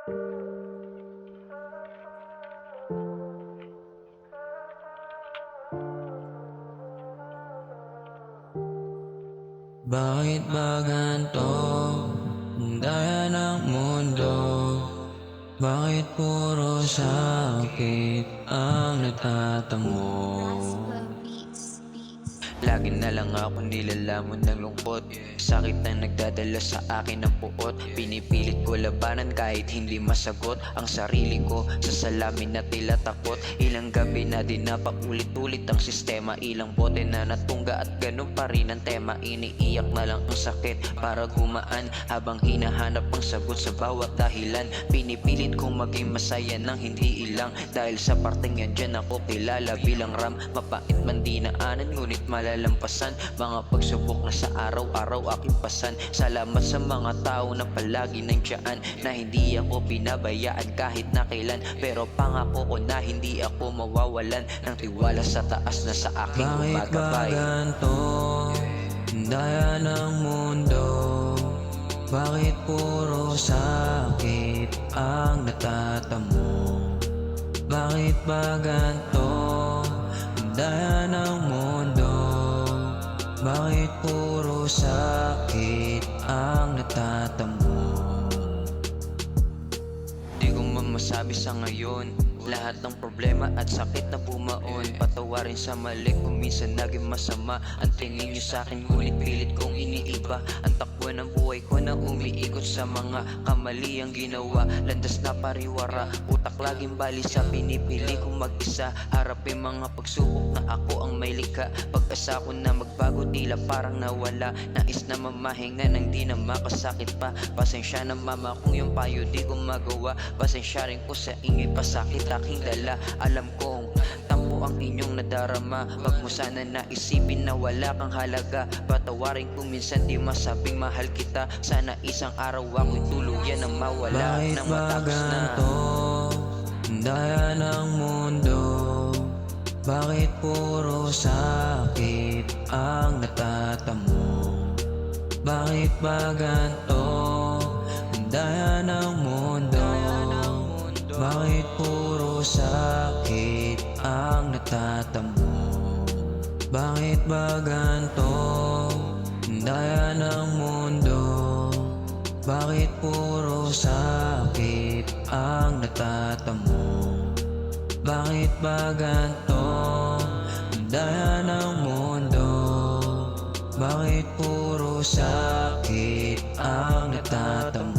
Bakit ba ganito? Ang daya ng mundo. Bakit puro sakit ang natatamo? Lagi na lang ako nilalamon ng lungkot. Sakit na nagdadala sa akin ng puot. Pinipilit ko labanan kahit hindi masagot ang sarili ko sa salamin na tila takot. Ilang gabi na din na paulit-ulit ang sistema. Ilang bote na natungga at ganun pa rin ang tema. Iniiyak na lang ang sakit para gumaan habang hinahanap ang sagot sa bawat dahilan. Pinipilit kong maging masaya nang hindi ilang, dahil sa parteng yan dyan ako kilala bilang Ram. Mapait man dinaanan ngunit malalampasan, mga pagsubok na sa araw-araw aking pasan. Salamat sa mga tao na palagi nandiyan, na hindi ako pinabayaan kahit na kailan. Pero pangako ko na hindi ako mawawalan ng tiwala sa taas na sa aking gumagabay. Bakit ba ganito? Daya ng mundo. Bakit puro sakit ang natatamo? Bakit ba ganito? Daya ng mundo. Bakit puro sakit ang natatamo? Di ko masabi sa ngayon lahat ng problema at sakit na bumaon. Patawarin sa mali kung minsan naging masama ang tingin nyo sa'kin, ngunit pilit kong iniiba ang takbuhan ng buhay ko na umiikot sa mga kamali ang ginawa. Landas na pariwara, utak laging balisa, pinipili kong mag-isa. Harapin mga pagsubok na ako ang may likha. Pag-asa ko na magbago tila parang nawala. Nais na mamahinga nang di na makasakit pa. Pasensya na mama kung yung payo di ko magawa. Pasensya rin ko sa ingay pasakit aking dala. Alam kong tampo ang inyong nadarama. Wag mo sana naisipin na wala kang halaga. Patawarin kung minsan di masabing mahal kita. Sana isang araw ako'y tuluyan na mawala nang matapos na. Daya ng mundo. Bakit puro sakit ang natatamo? Bakit ba ganito? Daya ng mundo. Bakit puro sakit ang natatamo? Bakit ba ganito? Daya ng mundo. Bakit puro sakit ang natatamo? Bakit ba ganito? Daya ng mundo. Bakit puro sakit ang natatamo?